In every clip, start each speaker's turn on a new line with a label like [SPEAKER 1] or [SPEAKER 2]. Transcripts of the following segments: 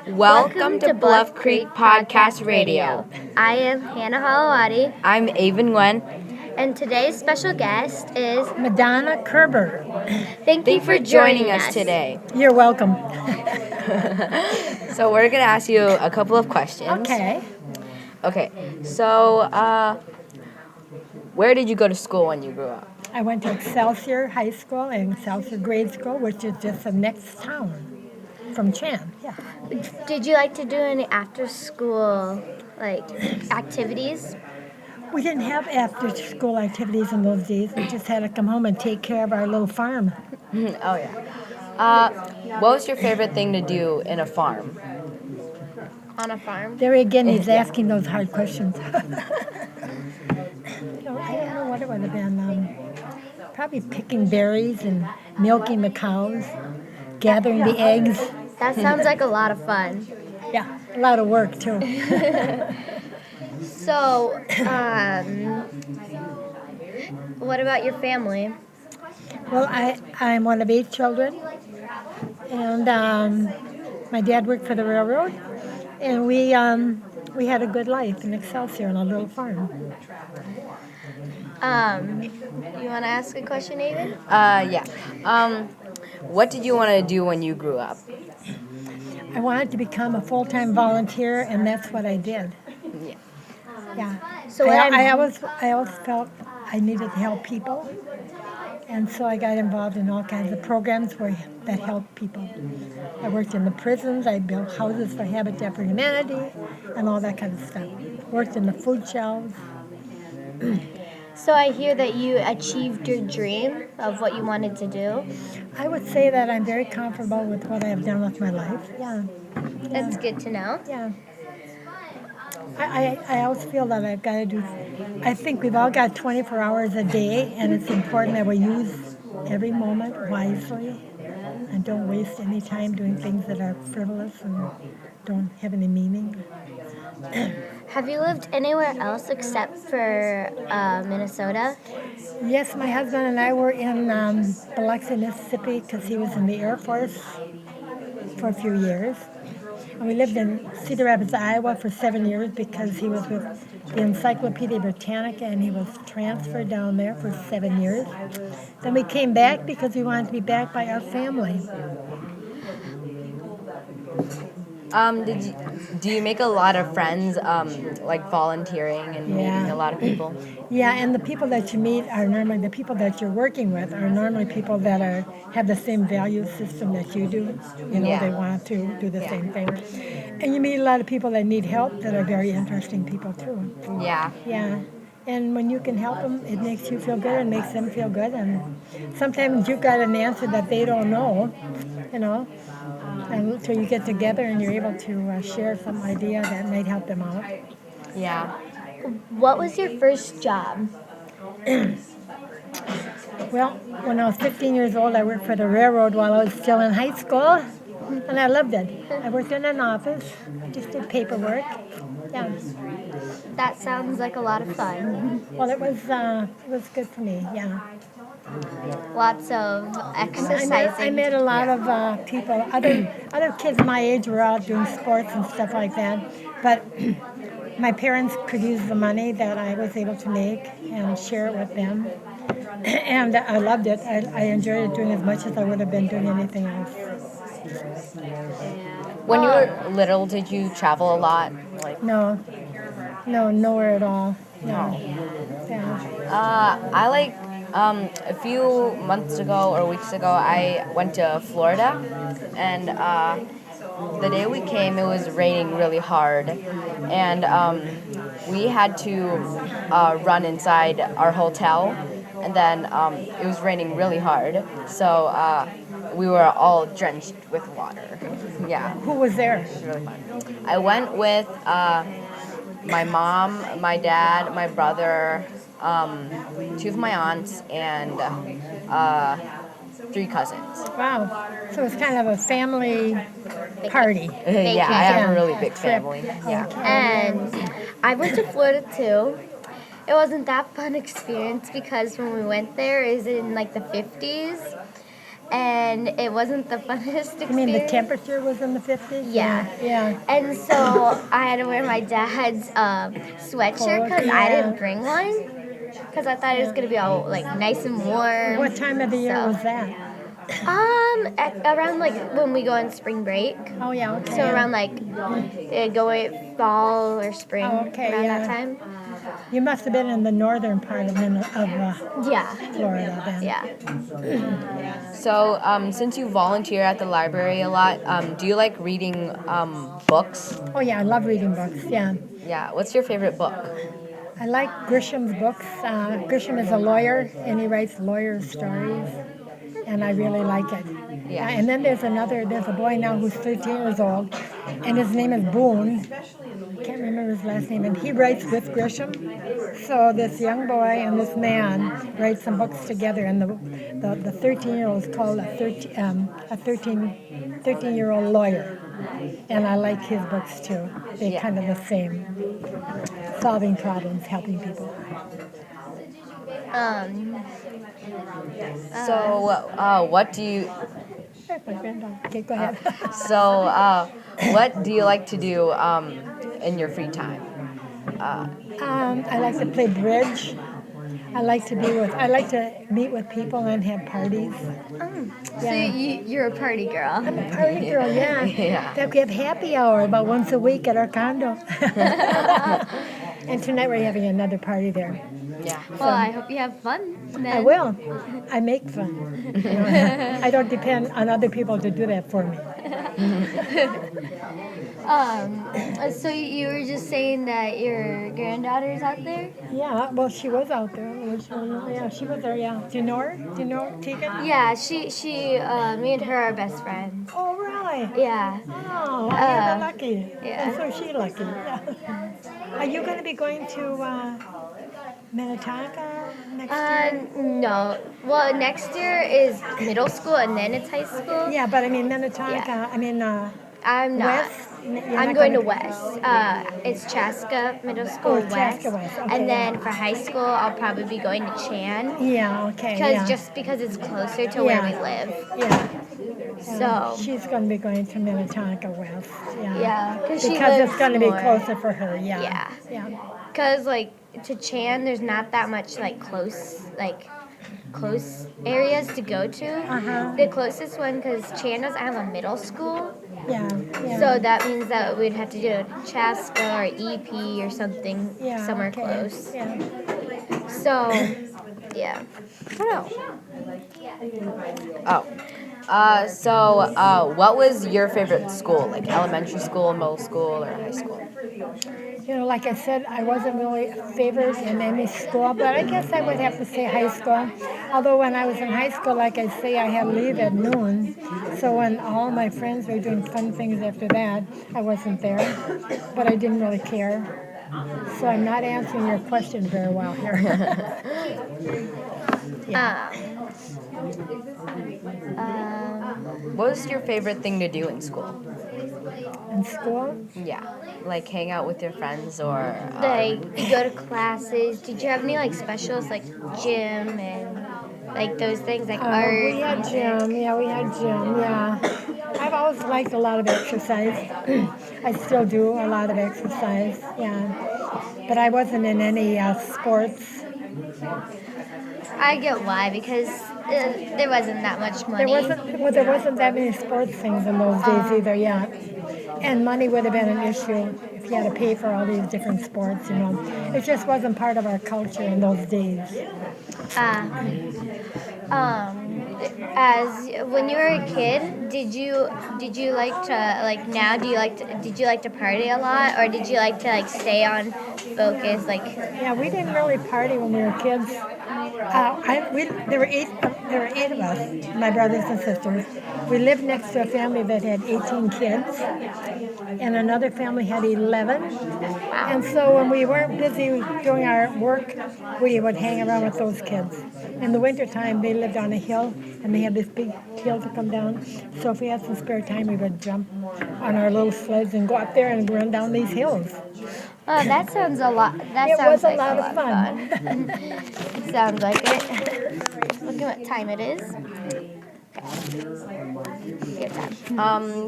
[SPEAKER 1] Welcome to Bluff Creek Podcast Radio.
[SPEAKER 2] I am Hannah Halawadi,
[SPEAKER 1] I'm Avon Nguyen.
[SPEAKER 2] and today's special guest is
[SPEAKER 3] Madonna Kerber.
[SPEAKER 2] Thank you for joining us
[SPEAKER 1] today.
[SPEAKER 3] You're welcome.
[SPEAKER 1] So we're going to ask you a couple of questions.
[SPEAKER 3] Okay.
[SPEAKER 1] So where did you go to school when you grew up?
[SPEAKER 3] I went to Excelsior High School and Excelsior Grade School, which is just the next town from Chan. Yeah.
[SPEAKER 2] Did you like to do any after-school activities?
[SPEAKER 3] We didn't have after-school activities in those days. We just had to come home and take care of our little farm.
[SPEAKER 1] Oh, yeah. What was your favorite thing to do in a farm?
[SPEAKER 2] On a farm?
[SPEAKER 3] There again, he's asking those hard questions. I don't know what it would have been. Probably picking berries and milking the cows, gathering the eggs.
[SPEAKER 2] That sounds like a lot of fun.
[SPEAKER 3] Yeah, a lot of work too.
[SPEAKER 2] So, what about your family?
[SPEAKER 3] Well, I'm one of 8 children, and my dad worked for the railroad, and we had a good life in Excelsior on a little farm.
[SPEAKER 2] You want to ask a question, Aiden?
[SPEAKER 1] Yeah. What did you want to do when you grew up?
[SPEAKER 3] I wanted to become a full-time volunteer, and that's what I did.
[SPEAKER 1] Yeah.
[SPEAKER 3] Yeah.
[SPEAKER 2] So
[SPEAKER 3] I always felt I needed to help people, and so I got involved in all kinds of programs that help people. I worked in the prisons. I built houses for Habitat for Humanity, and all that kind of stuff. Worked in the food shelves.
[SPEAKER 2] So I hear that you achieved your dream of what you wanted to do.
[SPEAKER 3] I would say that I'm very comfortable with what I have done with my life. Yeah.
[SPEAKER 2] That's good to know.
[SPEAKER 3] Yeah. I always feel that I've got to do. I think we've all got 24 hours a day, and it's important that we use every moment wisely and don't waste any time doing things that are frivolous and don't have any meaning.
[SPEAKER 2] Have you lived anywhere else except for Minnesota?
[SPEAKER 3] Yes, my husband and I were in Biloxi, Mississippi, because he was in the Air Force for a few years. And we lived in Cedar Rapids, Iowa for 7 years because he was with the Encyclopedia Britannica and he was transferred down there for 7 years. Then we came back because we wanted to be back by our family.
[SPEAKER 1] Do you make a lot of friends, like volunteering and meeting a lot of people?
[SPEAKER 3] Yeah, and the people that you meet are normally the people that you're working with are normally people that have the same value system that you do. You know, they want to do the same thing. And you meet a lot of people that need help that are very interesting people too.
[SPEAKER 1] Yeah.
[SPEAKER 3] Yeah. And when you can help them, it makes you feel good and makes them feel good. And sometimes you've got an answer that they don't know, you know. And so you get together and you're able to share some idea that might help them out.
[SPEAKER 1] Yeah.
[SPEAKER 2] What was your first job?
[SPEAKER 3] Well, when I was 15 years old, I worked for the railroad while I was still in high school, and I loved it. I worked in an office, just did paperwork. Yeah.
[SPEAKER 2] That sounds like a lot of fun.
[SPEAKER 3] Well, it was good for me. Yeah.
[SPEAKER 2] Lots of exercising.
[SPEAKER 3] I met a lot of people. Other kids my age were out doing sports and stuff like that, but my parents could use the money that I was able to make and share it with them. And I loved it. I enjoyed it doing as much as I would have been doing anything else.
[SPEAKER 1] When you were little, did you travel a lot?
[SPEAKER 3] No, nowhere at all. No. Yeah.
[SPEAKER 1] A few months ago or weeks ago, I went to Florida, and the day we came, it was raining really hard, and we had to run inside our hotel, and then it was raining really hard, so we were all drenched with water. Yeah.
[SPEAKER 3] Who was there?
[SPEAKER 1] It was really fun. I went with my mom, my dad, my brother, 2 of my aunts, and 3 cousins.
[SPEAKER 3] Wow. So it's kind of a family party.
[SPEAKER 1] Yeah, I have a really big family. Yeah.
[SPEAKER 2] And I went to Florida too. It wasn't that fun experience because when we went there, it was in like the 50s. and it wasn't the funnest experience.
[SPEAKER 3] I mean, the temperature was in the 50s?
[SPEAKER 2] Yeah.
[SPEAKER 3] Yeah.
[SPEAKER 2] And so I had to wear my dad's sweatshirt because I
[SPEAKER 3] Yeah.
[SPEAKER 2] didn't bring one. Because I thought it was gonna be all like nice and warm.
[SPEAKER 3] What time of the year
[SPEAKER 2] So-
[SPEAKER 3] was that?
[SPEAKER 2] Around like when we go on spring break.
[SPEAKER 3] Oh, yeah, okay.
[SPEAKER 2] So around like going fall or spring.
[SPEAKER 3] Oh, okay,
[SPEAKER 2] around
[SPEAKER 3] yeah.
[SPEAKER 2] that time.
[SPEAKER 3] You must have been in the northern part of
[SPEAKER 2] Yeah.
[SPEAKER 3] Florida then.
[SPEAKER 2] Yeah.
[SPEAKER 1] So, since you volunteer at the library a lot, do you like reading books?
[SPEAKER 3] Oh, yeah, I love reading books, yeah.
[SPEAKER 1] Yeah. What's your favorite book?
[SPEAKER 3] I like Grisham's books. Grisham is a lawyer, and he writes lawyer stories, and I really like it.
[SPEAKER 1] Yeah.
[SPEAKER 3] And then there's a boy now who's 13 years old, and his name is Boone. Can't remember his last name, and he writes with Grisham. So this young boy and this man write some books together, and the 13-year-old is called a 13-year-old lawyer. And I like his books too. They're
[SPEAKER 1] Yeah.
[SPEAKER 3] kind of the same. Solving problems, helping people.
[SPEAKER 1] So, what do you?
[SPEAKER 3] My granddaughter. Okay, go ahead.
[SPEAKER 1] So, what do you like to do in your free time?
[SPEAKER 3] I like to play bridge. I like to meet with people and have parties.
[SPEAKER 2] So you're a party girl.
[SPEAKER 3] I'm a party girl, yeah.
[SPEAKER 1] Yeah.
[SPEAKER 3] In fact, we have happy hour about once a week at our condo. And tonight we're having another party there.
[SPEAKER 1] Yeah.
[SPEAKER 2] Well, I hope you have fun. Then.
[SPEAKER 3] I will. I make fun. You know, I don't depend on other people to do that for me.
[SPEAKER 2] So you were just saying that your granddaughter's out there?
[SPEAKER 3] Yeah, well, she was out there. Yeah, she was there, yeah. Do you know her? Do you know Tegan?
[SPEAKER 2] Yeah, she, me and her are best friends.
[SPEAKER 3] Oh, really?
[SPEAKER 2] Yeah.
[SPEAKER 3] Oh, you're lucky.
[SPEAKER 2] yeah.
[SPEAKER 3] And so she lucky. Yeah. Are you going to be going to Minnetonka next year?
[SPEAKER 2] No. Well, next year is middle school and then it's high school.
[SPEAKER 3] Yeah, but I mean Minnetonka.
[SPEAKER 2] Yeah.
[SPEAKER 3] I mean
[SPEAKER 2] I'm not.
[SPEAKER 3] West. You're
[SPEAKER 2] I'm
[SPEAKER 3] not
[SPEAKER 2] going to
[SPEAKER 3] gonna-
[SPEAKER 2] West. It's Chaska Middle School
[SPEAKER 3] Oh,
[SPEAKER 2] West.
[SPEAKER 3] Chaska West, okay.
[SPEAKER 2] And then for high school, I'll probably be going to Chan.
[SPEAKER 3] Yeah. Okay.
[SPEAKER 2] Because
[SPEAKER 3] Yeah.
[SPEAKER 2] because it's closer to where we
[SPEAKER 3] Yeah.
[SPEAKER 2] live.
[SPEAKER 3] Yeah.
[SPEAKER 2] So.
[SPEAKER 3] She's going to be going to Minnetonka West. Yeah.
[SPEAKER 2] Yeah, because she
[SPEAKER 3] Because
[SPEAKER 2] lives
[SPEAKER 3] it's going to be
[SPEAKER 2] more.
[SPEAKER 3] closer for her. Yeah.
[SPEAKER 2] Yeah.
[SPEAKER 3] Yeah.
[SPEAKER 2] Because like to Chan, there's not that much close areas to go to.
[SPEAKER 3] Uh-huh.
[SPEAKER 2] The closest one, because Chan doesn't have a middle school,
[SPEAKER 3] Yeah. Yeah.
[SPEAKER 2] so that means that we'd have to do Chaska or EP or something
[SPEAKER 3] Yeah,
[SPEAKER 2] somewhere
[SPEAKER 3] okay.
[SPEAKER 2] close.
[SPEAKER 3] Yeah.
[SPEAKER 2] So, yeah.
[SPEAKER 1] What was your favorite school? Like elementary school, middle school, or high school?
[SPEAKER 3] You know, like I said, I wasn't really a favorite in any school, but I guess I would have to say high school. Although when I was in high school, like I say, I had leave at noon. So when all my friends were doing fun things after that, I wasn't there. But I didn't really care. So I'm not answering your question very well here.
[SPEAKER 1] What was your favorite thing to do in school?
[SPEAKER 3] In school?
[SPEAKER 1] Yeah, like hang out with your friends or.
[SPEAKER 2] Like, you go to classes. Did you have any like specials like gym and like those things like art?
[SPEAKER 3] We had gym. Yeah, we had gym. Yeah. I've always liked a lot of exercise. I still do a lot of exercise. Yeah. But I wasn't in any sports.
[SPEAKER 2] I get why, because there wasn't that much money.
[SPEAKER 3] There wasn't that many sports things in those days either. Yeah. And money would have been an issue if you had to pay for all these different sports. You know, it just wasn't part of our culture in those days.
[SPEAKER 2] As when you were a kid, did you like to like now? Did you like to party a lot, or did you like to like stay on focus? Like,
[SPEAKER 3] Yeah, we didn't really party when we were kids. There were eight of us, my brothers and sisters. We lived next to a family that had 18 kids, and another family had 11. And so when we weren't busy doing our work, we would hang around with those kids. In the wintertime, they lived on a hill, and they had this big hill to come down. So if we had some spare time, we would jump on our little sleds and go up there and run down these hills.
[SPEAKER 2] oh, that sounds a lot. That
[SPEAKER 3] It
[SPEAKER 2] sounds
[SPEAKER 3] was a
[SPEAKER 2] like
[SPEAKER 3] lot of fun.
[SPEAKER 2] Sounds like it. Look at what time it is. Okay.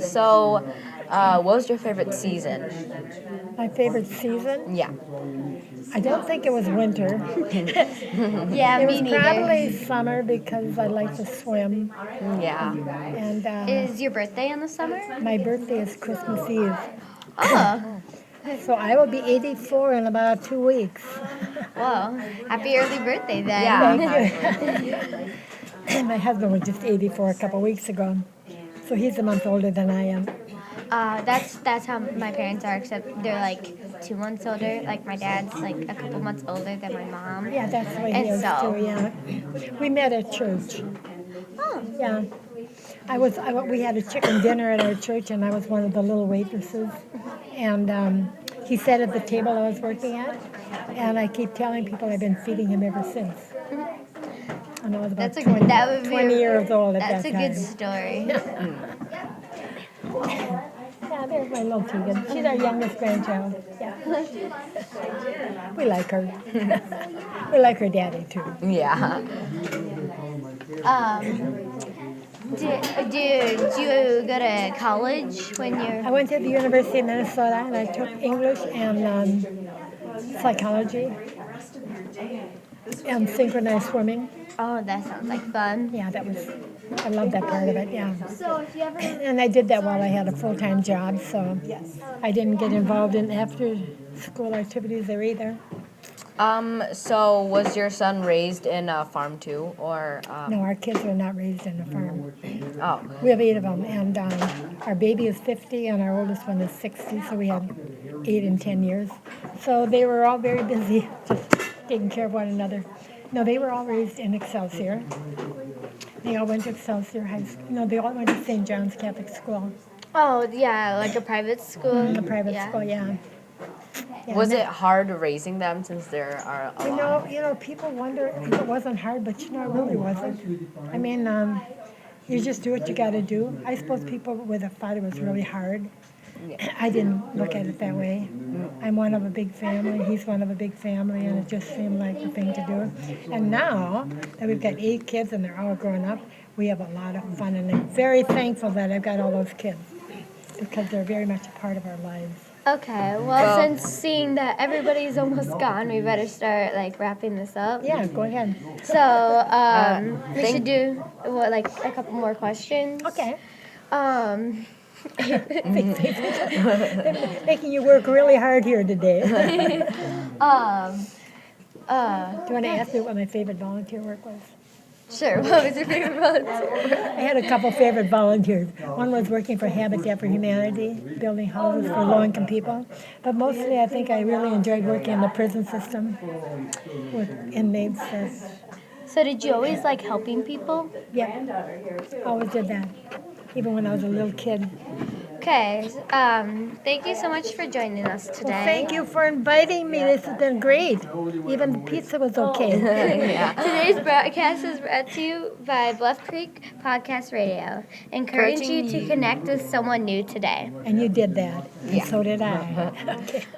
[SPEAKER 1] So, what was your favorite season?
[SPEAKER 3] My favorite season?
[SPEAKER 1] Yeah.
[SPEAKER 3] I don't think it was winter.
[SPEAKER 2] Yeah,
[SPEAKER 3] It
[SPEAKER 2] me
[SPEAKER 3] was
[SPEAKER 2] neither.
[SPEAKER 3] probably summer because I like to swim.
[SPEAKER 1] Yeah.
[SPEAKER 3] And
[SPEAKER 2] Is your birthday in the summer?
[SPEAKER 3] my birthday is Christmas Eve.
[SPEAKER 2] Oh,
[SPEAKER 3] So I will be 84 in about 2 weeks.
[SPEAKER 2] well, happy early birthday then.
[SPEAKER 1] Yeah.
[SPEAKER 3] My husband was just 84 a couple weeks ago. So he's a month older than I am.
[SPEAKER 2] That's how my parents are, except they're like 2 months older. Like my dad's like a couple months older than my mom.
[SPEAKER 3] Yeah, that's the way he
[SPEAKER 2] And
[SPEAKER 3] is
[SPEAKER 2] so-
[SPEAKER 3] too, yeah. We met at church.
[SPEAKER 2] Oh,
[SPEAKER 3] Yeah. We had a chicken dinner at our church, and I was one of the little waitresses. And he sat at the table I was working at, and I keep telling people I've been feeding him ever since. And I was about
[SPEAKER 2] that's a
[SPEAKER 3] 20,
[SPEAKER 2] that would be
[SPEAKER 3] 20
[SPEAKER 2] a,
[SPEAKER 3] years old at
[SPEAKER 2] That's
[SPEAKER 3] that
[SPEAKER 2] a
[SPEAKER 3] time.
[SPEAKER 2] good story.
[SPEAKER 3] Yeah, there's my little Tegan. She's our youngest grandchild. Yeah. We like her. We like her daddy, too.
[SPEAKER 1] Yeah.
[SPEAKER 2] Did you go to college when
[SPEAKER 3] I
[SPEAKER 2] you're?
[SPEAKER 3] went to the University of Minnesota, and I took English and psychology and synchronized swimming.
[SPEAKER 2] Oh, that sounds like fun.
[SPEAKER 3] Yeah, I love that part of it, yeah. And I did that while I had a full-time job, so I didn't get involved in after-school activities there either.
[SPEAKER 1] So was your son raised in a farm too, or?
[SPEAKER 3] No, our kids are not raised in a farm.
[SPEAKER 1] Oh.
[SPEAKER 3] We have 8 of them, and our baby is 50, and our oldest one is 60, so we had 8 in 10 years. So they were all very busy, just taking care of one another. No, they were all raised in Excelsior. They all went to Excelsior High School. No, they all went to St. John's Catholic School,
[SPEAKER 2] Oh, yeah, like a private school.
[SPEAKER 3] a private school, yeah. Yeah,
[SPEAKER 1] Was
[SPEAKER 3] and
[SPEAKER 1] it hard raising them since there are a lot?
[SPEAKER 3] You know, people wonder if it wasn't hard, but you know, it really wasn't. I mean, you just do what you got to do. I suppose people would have thought it was really hard. I didn't look at it that way. I'm one of a big family. He's one of a big family, and it just seemed like the thing to do. And now that we've got 8 kids and they're all grown up, we have a lot of fun, and I'm very thankful that I've got all those kids because they're very much a part of our lives.
[SPEAKER 2] Okay, well, since seeing that everybody's almost gone, we better start like wrapping this up.
[SPEAKER 3] Yeah, go ahead.
[SPEAKER 2] So we should do like a couple more questions.
[SPEAKER 3] Okay.
[SPEAKER 2] Um,
[SPEAKER 3] Making you work really hard here today.
[SPEAKER 2] um,
[SPEAKER 3] Do you want to ask me what my favorite volunteer work was?
[SPEAKER 2] sure. What was your favorite volunteer?
[SPEAKER 3] I had a couple favorite volunteers. One was working for Habitat for Humanity, building houses for low-income people. But mostly I think I really enjoyed working in the prison system with inmates.
[SPEAKER 2] So did you always like helping people?
[SPEAKER 3] Yeah, always did that, even when I was a little kid.
[SPEAKER 2] Okay. Thank you so much for joining us today.
[SPEAKER 3] Well, thank you for inviting me. This has been great. Even the pizza was okay.
[SPEAKER 1] Yeah.
[SPEAKER 2] Today's broadcast is brought to you by Bluff Creek Podcast Radio, encouraging you to connect with someone new today.
[SPEAKER 3] And you did that, and so did I. Okay.